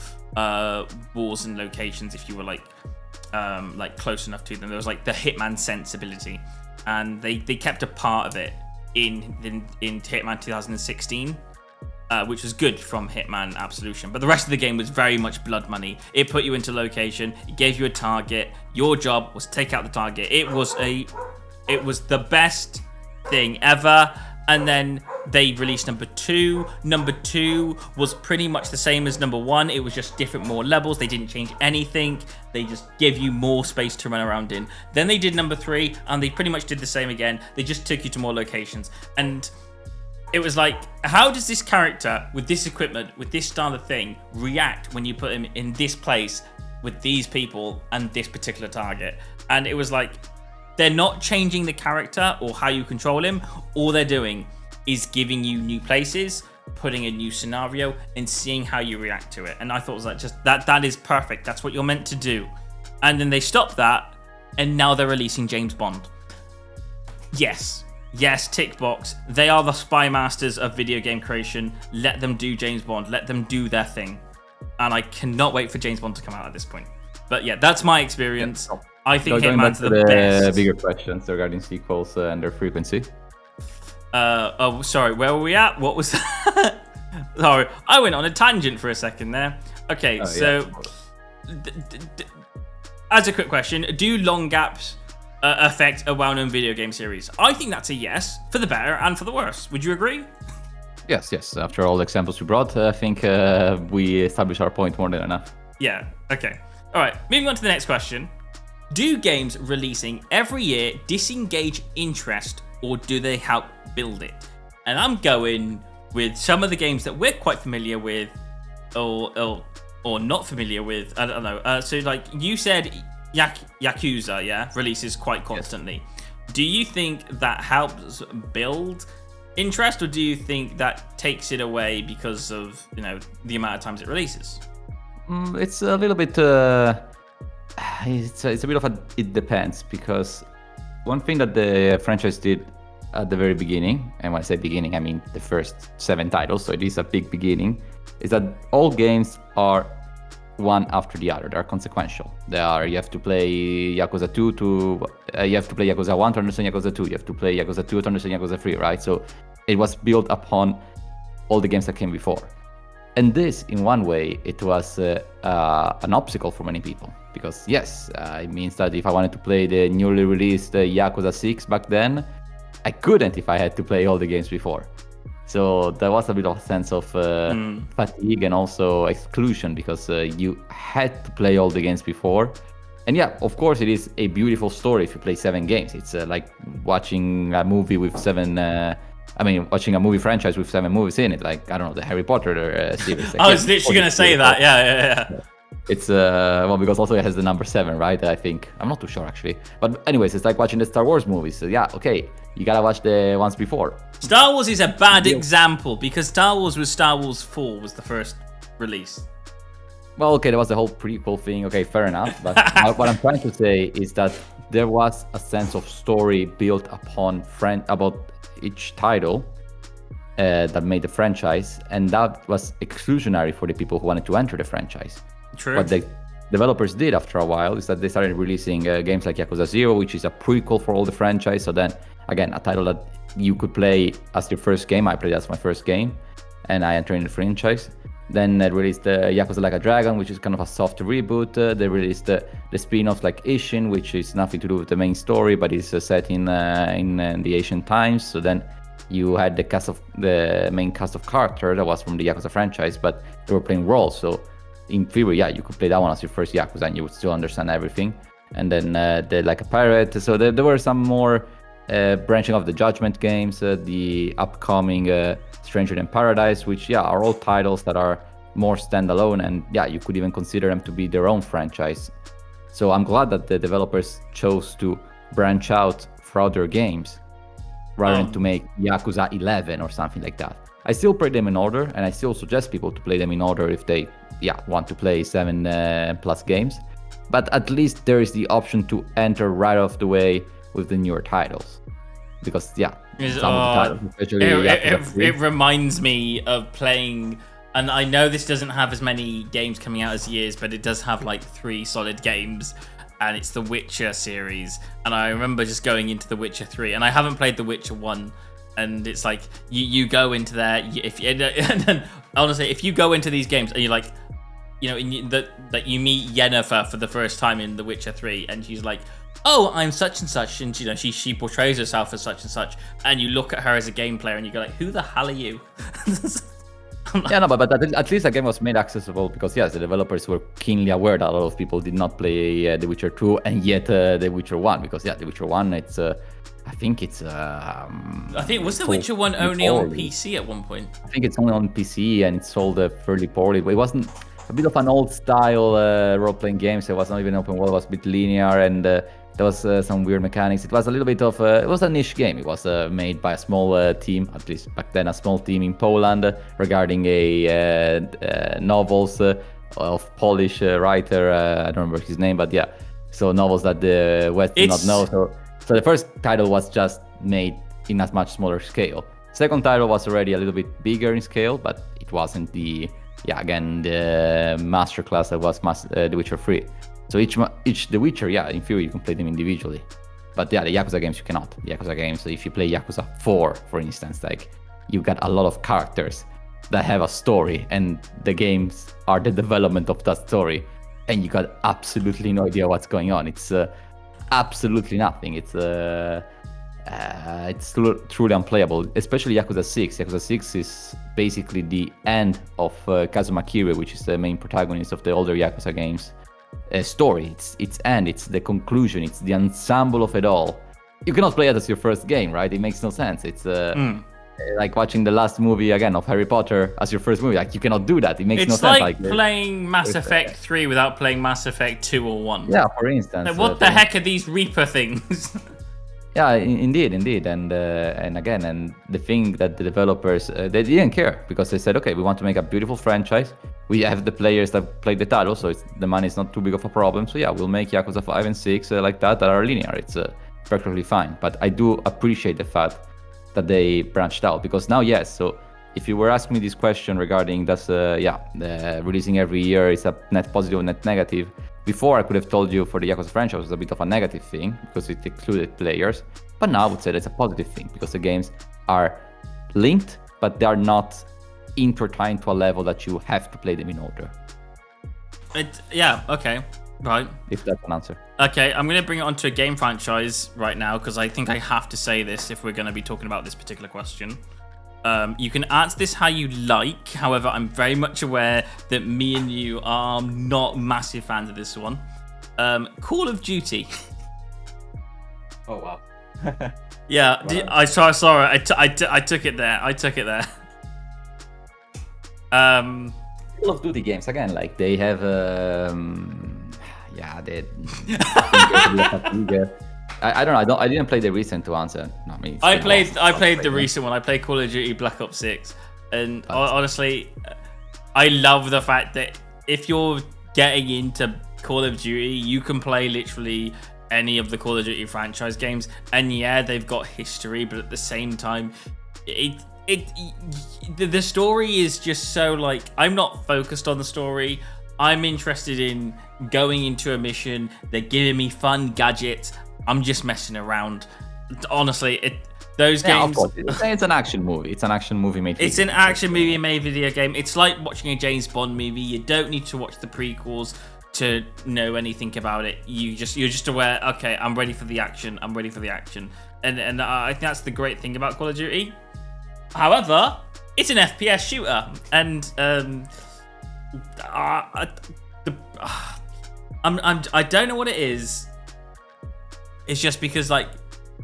walls and locations if you were like close enough to them. There was like the Hitman sensibility, and they kept a part of it in Hitman 2016. Which was good from Hitman Absolution. But the rest of the game was very much Blood Money. It put you into location. It gave you a target. Your job was to take out the target. It was the best thing ever. And then they released number 2. Number 2 was pretty much the same as number 1. It was just different, more levels. They didn't change anything. They just gave you more space to run around in. Then they did number 3, and they pretty much did the same again. They just took you to more locations. And it was like, how does this character with this equipment, with this style of thing, react when you put him in this place with these people and this particular target? And it was like, they're not changing the character or how you control him. All they're doing is giving you new places, putting a new scenario, and seeing how you react to it. And I thought it was like, just that is perfect. That's what you're meant to do. And then they stopped that, and now they're releasing James Bond. Yes, tick box. They are the spy masters of video game creation. Let them do James Bond. Let them do their thing. And I cannot wait for James Bond to come out at this point. But yeah, that's my experience. I think Hitman's the best. Bigger questions regarding sequels and their frequency. Sorry, where were we at? What was that? Sorry, I went on a tangent for a second there. Okay, as a quick question, do long gaps affect a well-known video game series? I think that's a yes, for the better and for the worse. Would you agree? Yes. After all the examples we brought, I think we established our point more than enough. Yeah, okay. All right, moving on to the next question. Do games releasing every year disengage interest, or do they help build it? And I'm going, with some of the games that we're quite familiar with, or not familiar with. I don't know. So like you said, Yakuza, yeah, releases quite constantly. Yes. Do you think that helps build interest, or do you think that takes it away because of the amount of times it releases? It's a little bit. It's a bit of a. It depends, because one thing that the franchise did at the very beginning, and when I say beginning, I mean the first 7 titles, so it is a big beginning, is that all games are one after the other. They are consequential. You have to play Yakuza 2 you have to play Yakuza 1 to understand Yakuza 2. You have to play Yakuza 2 to understand Yakuza 3, right? So it was built upon all the games that came before. And this, in one way, it was an obstacle for many people. Because yes, it means that if I wanted to play the newly released Yakuza 6 back then, I couldn't if I had to play all the games before. So there was a bit of a sense of fatigue and also exclusion, because you had to play all the games before. And yeah, of course, it is a beautiful story if you play 7 games. It's like watching a movie with watching a movie franchise with 7 movies in it. Like, I don't know, the Harry Potter series. I was literally going to say that. Yeah. It's because also it has the number 7, right? I think I'm not too sure actually, but anyways, it's like watching the Star Wars movies. So yeah, okay, you gotta watch the ones before. Star Wars is a bad example, because Star Wars 4 was the first release. Well, okay, there was the whole prequel thing. Okay, fair enough. But what I'm trying to say is that there was a sense of story built upon about each title that made the franchise, and that was exclusionary for the people who wanted to enter the franchise. True. What the developers did after a while is that they started releasing games like Yakuza 0, which is a prequel for all the franchise. So then, again, a title that you could play as your first game. I played as my first game, and I entered in the franchise. Then they released Yakuza Like a Dragon, which is kind of a soft reboot. They released the spin-off like Ishin, which is nothing to do with the main story, but it's set in the ancient times. So then you had the main cast of characters that was from the Yakuza franchise, but they were playing roles. So in theory, yeah, you could play that one as your first Yakuza and you would still understand everything. And then they Like a Pirate. So there were some more branching of the Judgment games, the upcoming Stranger Than Paradise, which, yeah, are all titles that are more standalone, and yeah, you could even consider them to be their own franchise. So I'm glad that the developers chose to branch out throughout their games rather than to make Yakuza 11 or something like that. I still play them in order, and I still suggest people to play them in order if they want to play 7 plus games. But at least there is the option to enter right off the way with the newer titles. Because some of the titles, especially it reminds me of playing, and I know this doesn't have as many games coming out as years, but it does have like 3 solid games, and it's the Witcher series. And I remember just going into the Witcher 3, and I haven't played the Witcher 1. And it's like you go into there, and then, honestly, if you go into these games and you're like, that you meet Yennefer for the first time in The Witcher 3, and she's like, oh, I'm such and such, and she portrays herself as such and such, and you look at her as a game player and you go like, who the hell are you? But at least the game was made accessible because, yes, the developers were keenly aware that a lot of people did not play The Witcher 2 and yet The Witcher 1, because, The Witcher 1, it's I think was The Witcher 1 only on PC at one point? I think it's only on PC, and it sold fairly poorly. But it wasn't a bit of an old style role-playing game, so it was not even open world. It was a bit linear, and there was some weird mechanics. It was a little bit of it was a niche game. It was made by a small team, at least back then, a small team in Poland regarding novels of Polish writer. I don't remember his name, but yeah, so novels that the West did not know. So the first title was just made in a much smaller scale. Second title was already a little bit bigger in scale, but it wasn't the masterclass that was The Witcher 3. So each The Witcher, in theory you can play them individually. But the Yakuza games you cannot. The Yakuza games, so if you play Yakuza 4, for instance, like, you got a lot of characters that have a story, and the games are the development of that story, and you got absolutely no idea what's going on. It's absolutely nothing. It's truly unplayable, especially Yakuza 6. Yakuza 6 is basically the end of Kazuma Kiryu, which is the main protagonist of the older Yakuza games. Story, its end, it's the conclusion, it's the ensemble of it all. You cannot play it as your first game, right? It makes no sense. It's like watching the last movie again of Harry Potter as your first movie. Like you cannot do that. It makes no It's sense. like playing Mass Effect 3 without playing Mass Effect 2 or 1. Yeah, for instance. Like, what the heck are these Reaper things? Yeah, indeed, and again, and the thing that the developers they didn't care because they said, okay, we want to make a beautiful franchise. We have the players that play the title, so the money is not too big of a problem. So yeah, we'll make Yakuza 5 and 6 like that are linear. It's perfectly fine. But I do appreciate the fact that they branched out because now, yes. So if you were asking me this question regarding releasing every year is a net positive or net negative. Before I could have told you for the Yakuza franchise was a bit of a negative thing because it included players, but now I would say that's a positive thing because the games are linked, but they are not intertwined to a level that you have to play them in order. Okay, right. If that's an answer. Okay, I'm going to bring it onto a game franchise right now because I think I have to say this if we're going to be talking about this particular question. You can answer this how you like. However, I'm very much aware that me and you are not massive fans of this one. Call of Duty. Oh wow. Yeah, Wow. I saw it. I took it there. Call of Duty games again, like they have I don't know. I didn't play the recent to answer. No, I mean, I played the recent one. I played Call of Duty Black Ops 6, and honestly, I love the fact that if you're getting into Call of Duty, you can play literally any of the Call of Duty franchise games, and yeah, they've got history, but at the same time, the story is just so like I'm not focused on the story. I'm interested in going into a mission. They're giving me fun gadgets. I'm just messing around. Honestly, those games. Of course. It's an action movie. It's an action movie made. It's an action movie made video game. It's like watching a James Bond movie. You don't need to watch the prequels to know anything about it. You're just aware. Okay, I'm ready for the action. And I think that's the great thing about Call of Duty. However, it's an FPS shooter, and I don't know what it is. It's just because like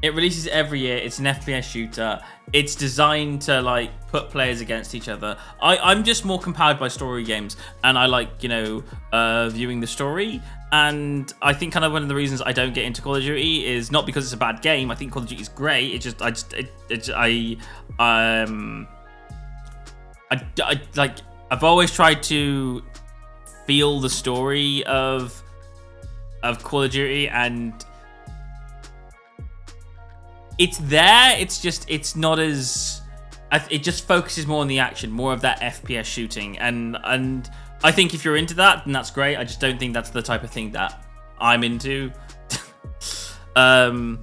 it releases every year. It's an FPS shooter. It's designed to like put players against each other. I'm just more compelled by story games, and I like viewing the story. And I think kind of one of the reasons I don't get into Call of Duty is not because it's a bad game. I think Call of Duty is great. I've always tried to feel the story of Call of Duty, and it's there. It's not as it just focuses more on the action, more of that FPS shooting, and I think if you're into that, then that's great. I just don't think that's the type of thing that I'm into. Well,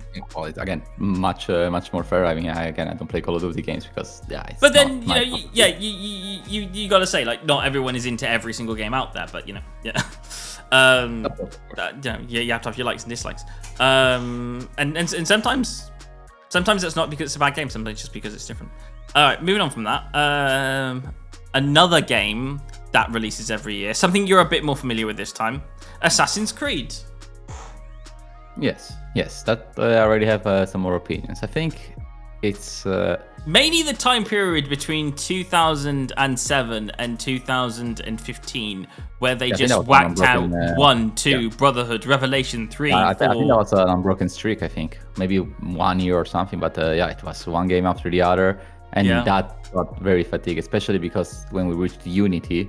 it's, again, much more fair. I mean, I don't play Call of Duty games because it's but then not you gotta say like not everyone is into every single game out there, but you have to have your likes and dislikes. And sometimes it's not because it's a bad game. Sometimes just because it's different. All right, moving on from that. Another game that releases every year, something you're a bit more familiar with this time, Assassin's Creed. Yes, that I already have some more opinions. I think it's mainly the time period between 2007 and 2015, where they just whacked out 1, 2, Brotherhood, Revelation 3, I 4. think that was an unbroken streak. I think maybe 1 year or something, but it was one game after the other, and that got very fatigued, especially because when we reached Unity,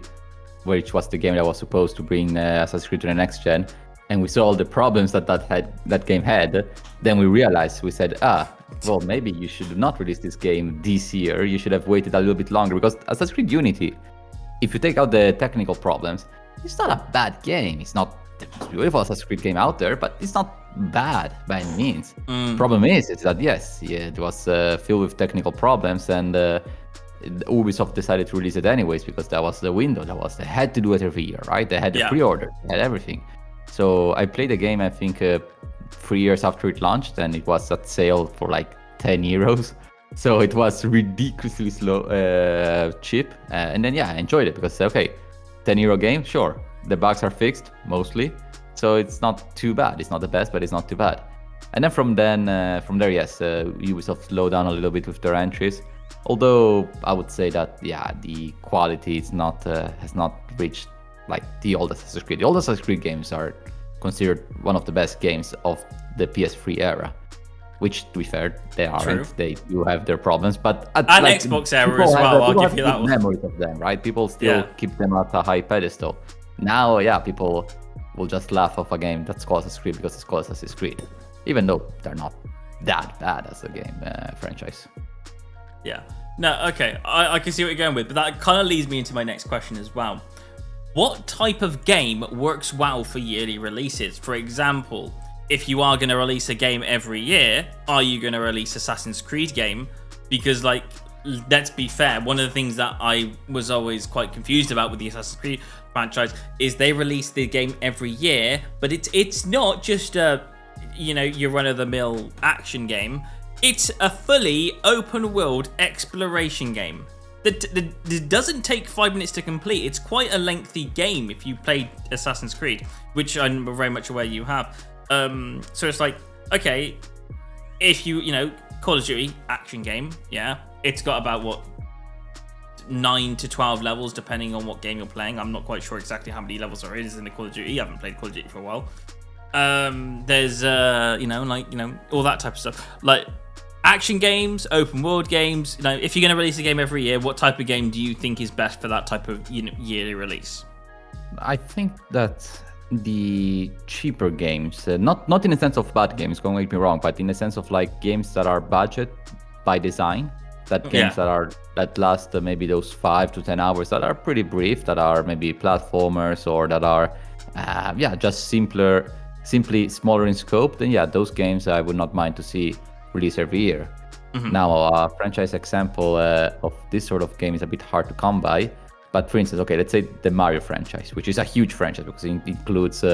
which was the game that was supposed to bring Assassin's Creed to the next gen. And we saw all the problems that game had. Then we realized, we said, well, maybe you should not release this game this year. You should have waited a little bit longer, because Assassin's Creed Unity, if you take out the technical problems, it's not a bad game. It's not the most beautiful Assassin's Creed game out there, but it's not bad by any means. Problem is that it was filled with technical problems, and Ubisoft decided to release it anyways because that was the window. They had to do it every year, right? They had the pre-order, they had everything. So I played the game, I think, 3 years after it launched, and it was at sale for like 10 euros. So it was ridiculously cheap. And then, I enjoyed it because, okay, 10 euro game, sure. The bugs are fixed, mostly. So it's not too bad. It's not the best, but it's not too bad. And then from there, Ubisoft slowed down a little bit with their entries. Although I would say that the quality is not has not reached like the old Assassin's Creed. The old Assassin's Creed games are considered one of the best games of the PS3 era. Which, to be fair, they aren't. True. They do have their problems, but and Xbox era as well. I'll give you that one. Memories of them, right? People still keep them at a high pedestal. Now, people will just laugh off a game that's called Assassin's Creed because it's called Assassin's Creed, even though they're not that bad as a game franchise. Yeah. No. Okay. I can see what you're going with, but that kind of leads me into my next question as well. What type of game works well for yearly releases? For example, if you are going to release a game every year, are you going to release Assassin's Creed game? Because, like, let's be fair, one of the things that I was always quite confused about with the Assassin's Creed franchise is they release the game every year, but it's not just your run-of-the-mill action game. It's a fully open-world exploration game that doesn't take 5 minutes to complete. It's quite a lengthy game if you played Assassin's Creed, which I'm very much aware you have. So it's like, okay, if you Call of Duty action game, it's got about 9 to 12 levels depending on what game you're playing. I'm not quite sure exactly how many levels there is in the Call of Duty. I haven't played Call of Duty for a while. There's all that type of stuff, like action games, open world games. If you're going to release a game every year, what type of game do you think is best for that type of yearly release? I think that the cheaper games, not in the sense of bad games, don't get me wrong, but in the sense of like games that are budget by design, that games that last maybe those 5 to 10 hours, that are pretty brief, that are maybe platformers, or that are just simply smaller in scope, then those games I would not mind to see release every year. Now, a franchise example of this sort of game is a bit hard to come by. But for instance, let's say the Mario franchise, which is a huge franchise because it includes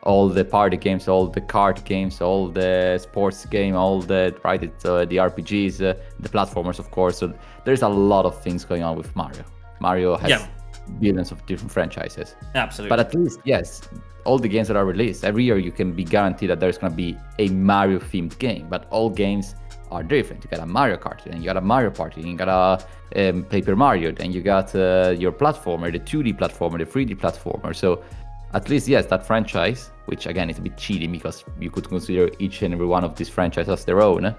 all the party games, all the card games, all the sports game, it's the RPGs, the platformers, of course. So there's a lot of things going on with Mario. Mario has billions of different franchises. Absolutely. But at least, all the games that are released, every year you can be guaranteed that there's going to be a Mario themed game. But all games are different. You got a Mario Kart, then you got a Mario Party, then you got a Paper Mario, then you got your platformer, the 2D platformer, the 3D platformer. So at least, that franchise, which again is a bit cheating because you could consider each and every one of these franchises as their own,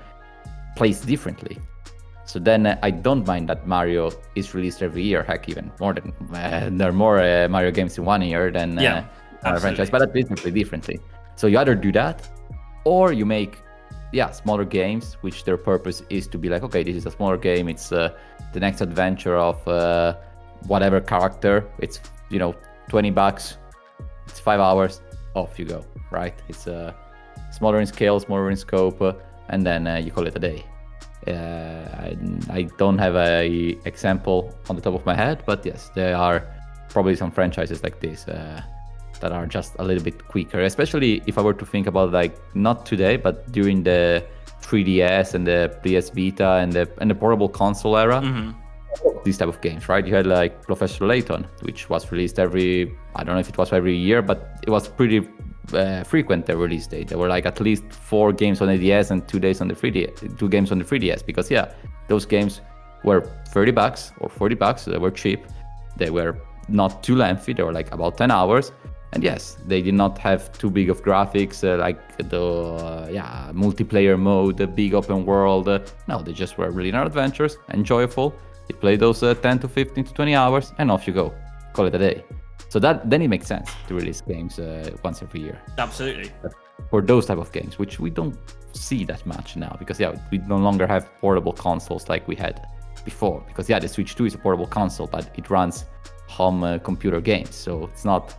plays differently. So then I don't mind that Mario is released every year. Heck, even more than there are more Mario games in 1 year than Mario franchise, but at least they play differently. So you either do that, or you make smaller games, which their purpose is to be like, okay, this is a smaller game. It's the next adventure of whatever character. It's $20. It's 5 hours. Off you go, right? It's smaller in scale, smaller in scope, and then you call it a day. I don't have a example on the top of my head, but yes, there are probably some franchises like this that are just a little bit quicker, especially if I were to think about like not today, but during the 3DS and the PS Vita and the portable console era. These type of games, right? You had like Professor Layton, which was released I don't know if it was every year, but it was pretty frequent, the release date. There were like at least 4 games on the DS and 2 games on the 3DS, because those games were $30 or $40. They were cheap. They were not too lengthy. They were like about 10 hours. And yes, they did not have too big of graphics, like the multiplayer mode, the big open world. No, they just were linear adventures, enjoyable. You play those 10 to 15 to 20 hours, and off you go. Call it a day. So then it makes sense to release games once every year. Absolutely. But for those type of games, which we don't see that much now, because we no longer have portable consoles like we had before. Because the Switch 2 is a portable console, but it runs home computer games. So it's not...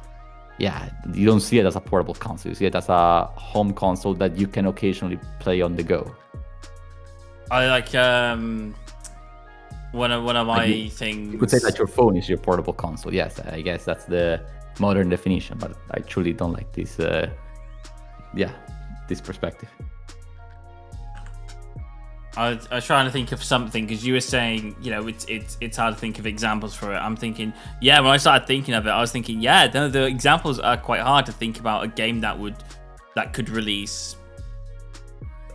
you don't see it as a portable console. You see it as a home console that you can occasionally play on the go. I like one of my things. You could say that your phone is your portable console. Yes, I guess that's the modern definition. But I truly don't like this. This perspective. I was trying to think of something because you were saying, it's hard to think of examples for it. I'm thinking, when I started thinking of it, I was thinking, the examples are quite hard to think about a game that could release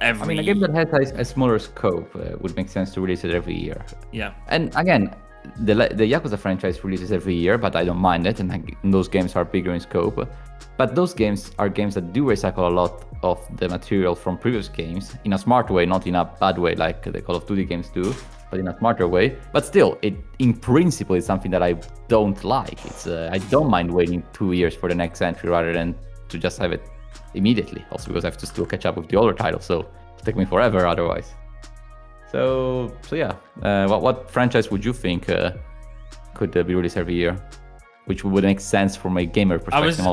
every. I mean, a game that has a smaller scope would make sense to release it every year. Yeah. And again, the Yakuza franchise releases every year, but I don't mind it, and those games are bigger in scope. But those games are games that do recycle a lot of the material from previous games in a smart way, not in a bad way like the Call of Duty games do, but in a smarter way. But still, it in principle is something that I don't like. It's I don't mind waiting 2 years for the next entry rather than to just have it immediately. Also because I have to still catch up with the older titles, so it'll take me forever otherwise. So yeah, what franchise would you think could be released every year? Which would make sense from a gamer perspective.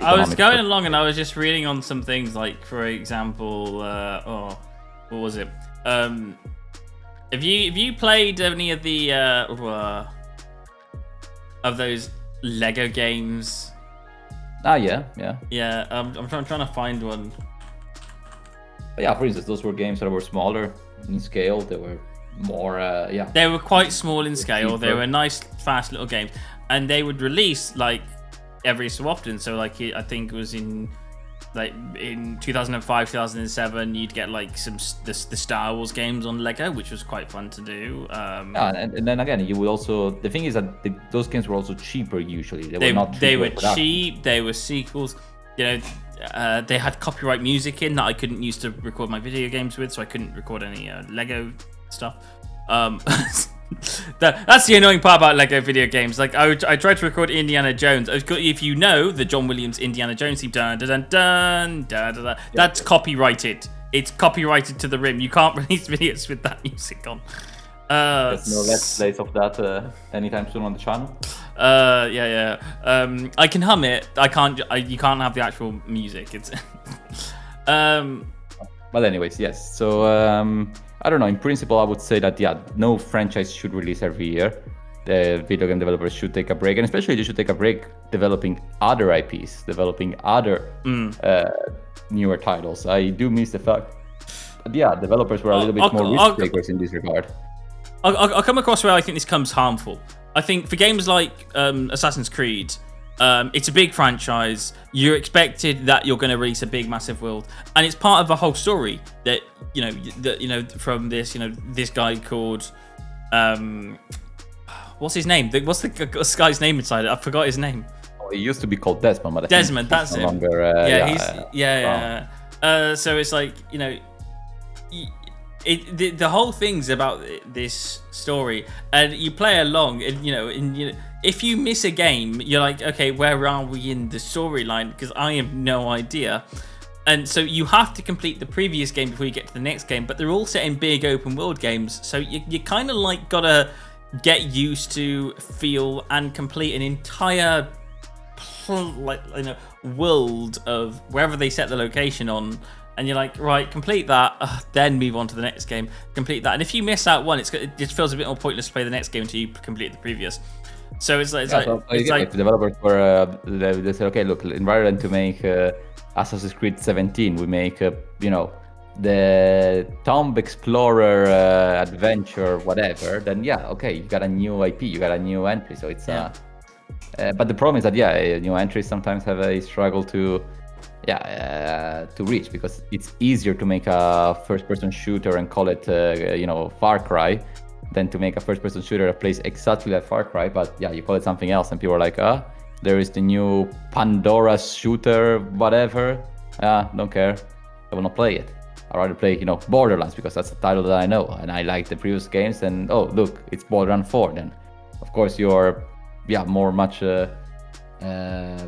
I was going along and I was just reading on some things, like for example, what was it? Have you played any of the of those Lego games? Yeah. Yeah, I'm trying to find one. But yeah, for instance, those were games that were smaller in scale. They were more, They were quite small in scale. They were nice, fast little games, and they would release like every so often. So like I think it was in 2005, 2007, you'd get like the Star Wars games on Lego, which was quite fun to do. And then again, you would also, the thing is that those games were also cheaper usually. They were cheap. They were sequels. You know, they had copyright music in that I couldn't use to record my video games with, so I couldn't record any Lego stuff. That's the annoying part about Lego video games. Like I tried to record Indiana Jones. If you know the John Williams Indiana Jones theme, dun dun dun dun dun, that's copyrighted. It's copyrighted to the rim. You can't release videos with that music on. There's no let's plays of that anytime soon on the channel. Yeah. I can hum it. I can't. You can't have the actual music. It's. But anyways, yes. So I don't know. In principle, I would say that no franchise should release every year. The video game developers should take a break, and especially they should take a break developing other IPs, developing other newer titles. I do miss the fact that developers were a little bit more risk takers in this regard. I'll come across where I think this comes harmful. I think for games like Assassin's Creed, it's a big franchise. You're expected that you're going to release a big, massive world, and it's part of a whole story that from this guy called what's his name? What's the guy's name inside it? I forgot his name. Oh, he used to be called Desmond, but Desmond, that's no him. Longer, so it's like the whole thing's about this story, and you play along, and if you miss a game, you're like, okay, where are we in the storyline? Because I have no idea. And so you have to complete the previous game before you get to the next game, but they're all set in big open world games, so you kind of like gotta get used to, feel, and complete an entire world of wherever they set the location on. And you're like, right, complete that, then move on to the next game, complete that. And if you miss out one, it just feels a bit more pointless to play the next game until you complete the previous. So it's like the developers were they said, okay, look, rather than to make Assassin's Creed 17, we make the Tomb Explorer adventure, whatever. Then okay, you got a new IP, you got a new entry. So it's but the problem is that new entries sometimes have a struggle to reach, because it's easier to make a first-person shooter and call it Far Cry than to make a first-person shooter that plays exactly like Far Cry, but you call it something else, and people are like, there is the new Pandora shooter, whatever. Don't care. I will not play it. I'd rather play, Borderlands, because that's the title that I know, and I like the previous games, and look, it's Borderlands 4. Then, of course, you're much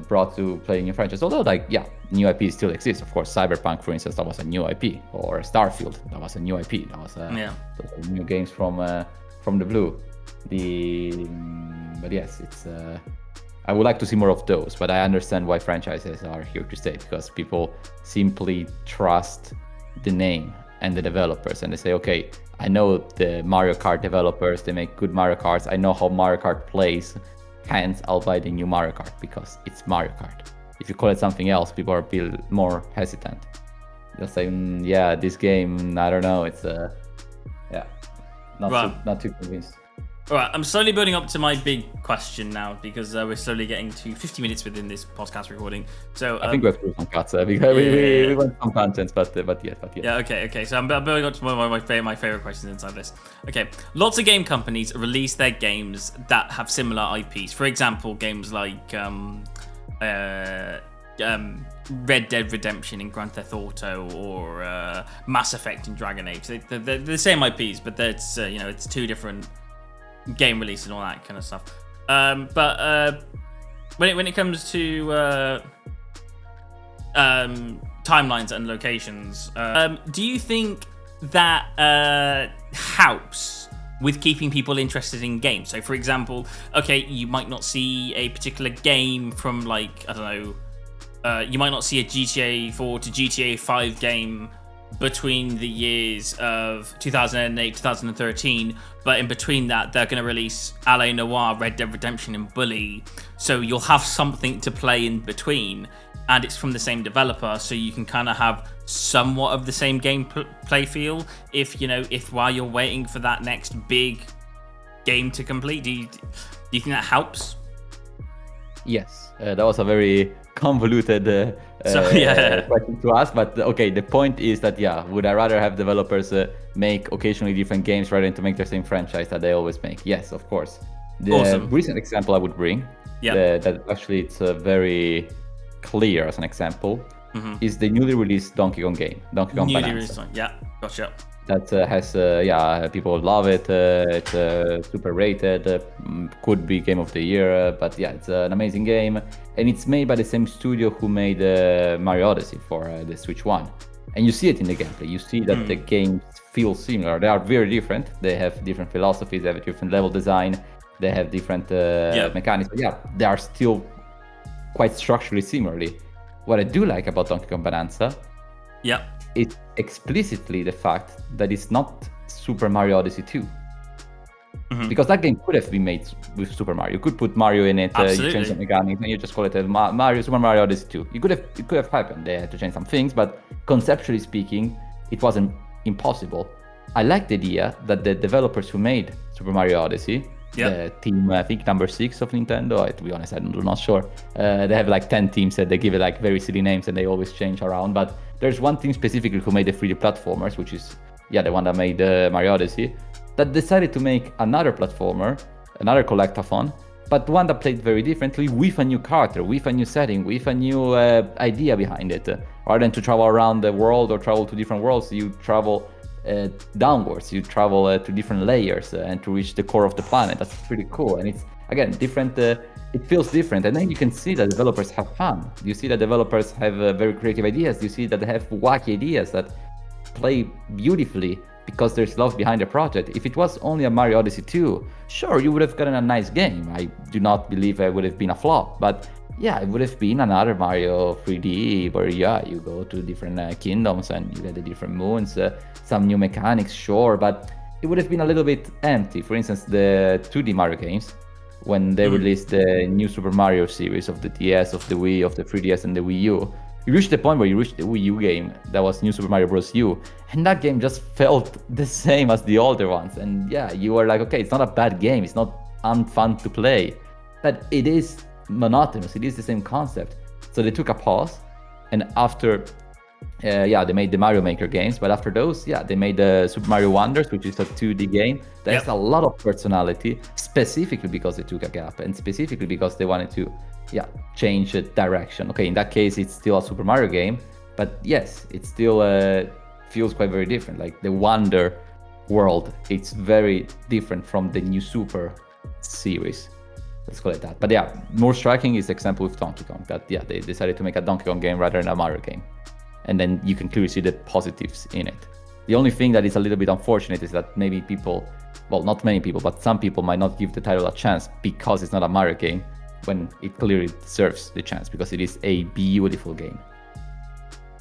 brought to playing a franchise. Although, new IPs still exist. Of course, Cyberpunk, for instance, that was a new IP, or Starfield, that was a new IP. That was those new games from the blue. But yes, it's. I would like to see more of those, but I understand why franchises are here to stay, because people simply trust the name and the developers, and they say, okay, I know the Mario Kart developers, they make good Mario Karts, I know how Mario Kart plays, hence I'll buy the new Mario Kart because it's Mario Kart. If you call it something else, people are a bit more hesitant. They'll say, this game, I don't know, it's not too convinced. All right, I'm slowly building up to my big question now because we're slowly getting to 50 minutes within this podcast recording. So I think we have to do some cuts because we want some contents, but yeah. Yeah, okay. So I'm building up to one of my favorite questions inside this. Okay, lots of game companies release their games that have similar IPs. For example, games like Red Dead Redemption in Grand Theft Auto or Mass Effect in Dragon Age. They're the same IPs, but it's it's two different game release and all that kind of stuff. But when it comes to timelines and locations, do you think that helps with keeping people interested in games? So, for example, okay, you might not see a particular game from like, I don't know, you might not see a GTA 4 to GTA 5 game between the years of 2008 2013, but in between that they're going to release LA Noire, Red Dead Redemption and Bully, so you'll have something to play in between, and it's from the same developer, so you can kind of have somewhat of the same gameplay feel if while you're waiting for that next big game to complete. Do you think that helps? Yes, that was a very convoluted question to ask, but okay, the point is that would I rather have developers make occasionally different games rather than to make the same franchise that they always make? Yes, of course. The recent example I would bring, that actually it's very clear as an example, is the newly released Donkey Kong game, Donkey Kong Bonanza. Gotcha. That has people love it. It's super rated. Could be game of the year. But it's an amazing game, and it's made by the same studio who made Mario Odyssey for the Switch One. And you see it in the gameplay. You see that the games feel similar. They are very different. They have different philosophies. They have a different level design. They have different mechanics. But they are still quite structurally similarly. What I do like about Donkey Kong Bonanza, it's explicitly the fact that it's not Super Mario Odyssey 2. Because that game could have been made with Super Mario. You could put Mario in it, you change some mechanics, and you just call it Super Mario Odyssey 2. It could have happened. They had to change some things, but conceptually speaking, it wasn't impossible. I like the idea that the developers who made Super Mario Odyssey, the team, I think number 6 of Nintendo, to be honest, I'm not sure. They have like 10 teams that they give it like very silly names and they always change around. But there's one team specifically who made the 3D platformers, which is the one that made Mario Odyssey, that decided to make another platformer, another collectathon, but one that played very differently with a new character, with a new setting, with a new idea behind it. Rather than to travel around the world or travel to different worlds, you travel downwards, you travel to different layers and to reach the core of the planet. That's pretty cool, and it's again different. It feels different, and then you can see that developers have fun. You see that developers have very creative ideas. You see that they have wacky ideas that play beautifully because there's love behind the project. If it was only a Mario Odyssey 2, sure, you would have gotten a nice game. I do not believe it would have been a flop, but it would have been another Mario 3D where you go to different kingdoms and you get the different moons, some new mechanics, sure, but it would have been a little bit empty. For instance, the 2D Mario games, when they released the new Super Mario series of the DS, of the Wii, of the 3DS and the Wii U, you reached the point where you reached the Wii U game that was New Super Mario Bros. U, and that game just felt the same as the older ones. And you were like, okay, it's not a bad game, it's not unfun to play, but it is monotonous, it is the same concept. So they took a pause, and after they made the Mario Maker games, but after those they made the Super Mario Wonders, which is a 2D game that has a lot of personality, specifically because they took a gap and specifically because they wanted to change the direction. Okay, in that case it's still a Super Mario game, but yes, it still feels quite very different. Like the Wonder world, it's very different from the new Super series, let's call it that. But more striking is the example with Donkey Kong, that they decided to make a Donkey Kong game rather than a Mario game, and then you can clearly see the positives in it. The only thing that is a little bit unfortunate is that maybe people, well, not many people, but some people might not give the title a chance because it's not a Mario game, when it clearly deserves the chance because it is a beautiful game.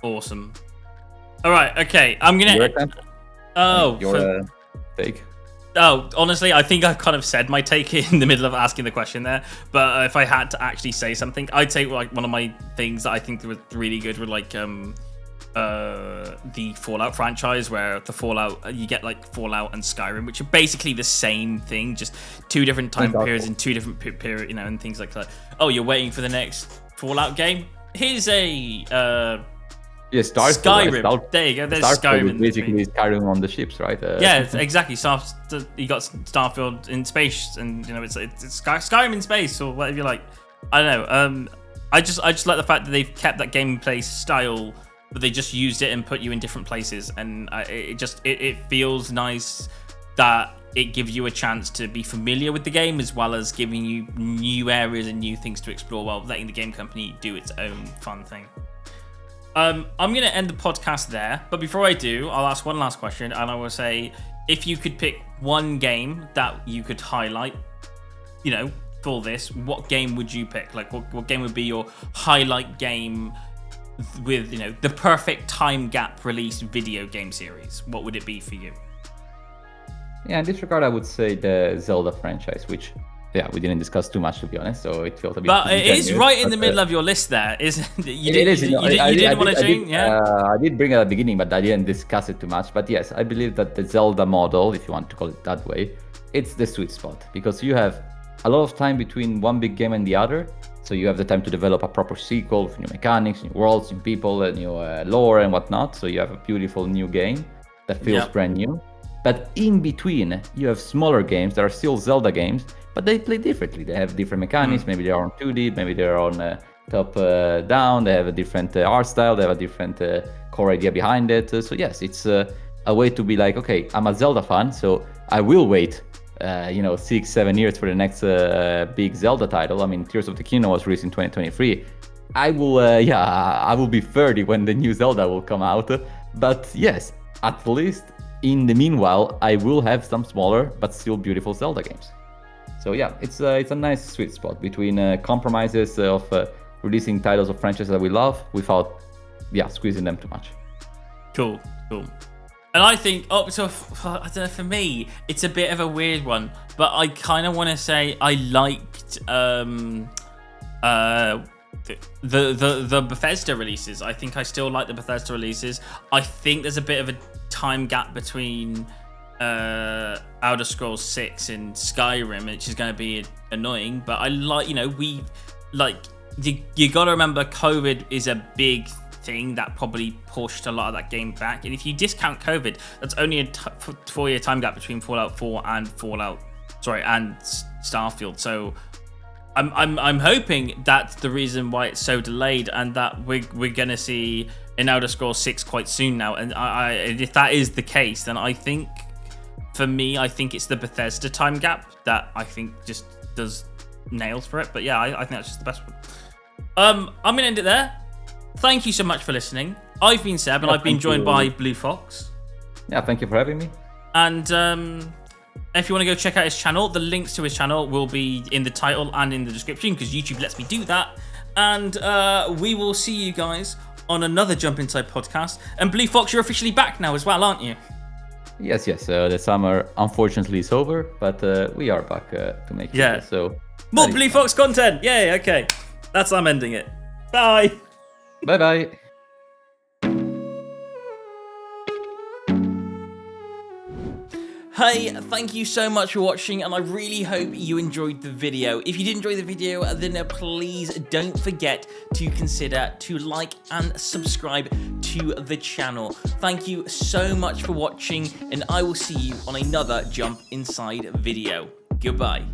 Awesome. All right, okay, I'm gonna take. Oh, honestly, I think I've kind of said my take in the middle of asking the question there. But if I had to actually say something, I'd say like one of my things that I think was really good were like the Fallout franchise, where the Fallout you get like Fallout and Skyrim, which are basically the same thing, just two different time periods and two different period, and things like that. Oh, you're waiting for the next Fallout game? Here's a Skyrim. There you go. There's Skyrim. Basically, Skyrim on the ships, right? Yeah, exactly. You got Starfield in space, and it's Skyrim in space or whatever you like. I don't know. I just like the fact that they've kept that gameplay style, but they just used it and put you in different places, and it feels nice that it gives you a chance to be familiar with the game as well as giving you new areas and new things to explore while letting the game company do its own fun thing. I'm going to end the podcast there, but before I do, I'll ask one last question, and I will say, if you could pick one game that you could highlight, for this, what game would you pick? Like, what game would be your highlight game with, the perfect time gap release video game series? What would it be for you? Yeah, in this regard, I would say the Zelda franchise, which, we didn't discuss too much, to be honest, so it feels a bit... But it is right in the middle of your list there, isn't it? You didn't want to change, yeah? I did bring it at the beginning, but I didn't discuss it too much. But yes, I believe that the Zelda model, if you want to call it that way, it's the sweet spot, because you have a lot of time between one big game and the other, so you have the time to develop a proper sequel with new mechanics, new worlds, new people, new lore and whatnot, so you have a beautiful new game that feels brand new. But in between, you have smaller games that are still Zelda games, but they play differently. They have different mechanics. Maybe they're on 2D, maybe they're on top-down. They have a different art style. They have a different core idea behind it. So yes, it's a way to be like, okay, I'm a Zelda fan, so I will wait 6-7 years for the next big Zelda title. I mean, Tears of the Kingdom was released in 2023. I will be 30 when the new Zelda will come out. But yes, at least in the meanwhile, I will have some smaller but still beautiful Zelda games. So yeah, it's a nice sweet spot between compromises of releasing titles of franchises that we love without squeezing them too much. Cool. And I think, I don't know, for me, it's a bit of a weird one, but I kind of want to say I liked the Bethesda releases. I think I still like the Bethesda releases. I think there's a bit of a time gap between Elder Scrolls 6 and Skyrim, which is going to be annoying, but I like, you got to remember COVID is a big thing that probably pushed a lot of that game back, and if you discount COVID, that's only a 4-year time gap between Fallout 4 and Starfield. So I'm hoping that's the reason why it's so delayed, and that we're gonna see an Elder Scrolls 6 quite soon now. And if that is the case, then I think it's the Bethesda time gap that I think just does nails for it. But yeah, I think that's just the best one. I'm gonna end it there. Thank you so much for listening. I've been Seb, and I've been joined by Blue Fox. Yeah, thank you for having me. And if you want to go check out his channel, the links to his channel will be in the title and in the description, because YouTube lets me do that. And we will see you guys on another Jump Inside podcast. And Blue Fox, you're officially back now as well, aren't you? Yes. The summer unfortunately is over, but we are back to make it. Yeah. So more Blue Fox content. Yay. Okay. I'm ending it. Bye. Bye. Hey, thank you so much for watching, and I really hope you enjoyed the video. If you did enjoy the video, then please don't forget to consider to like and subscribe to the channel. Thank you so much for watching, and I will see you on another Jump Inside video. Goodbye.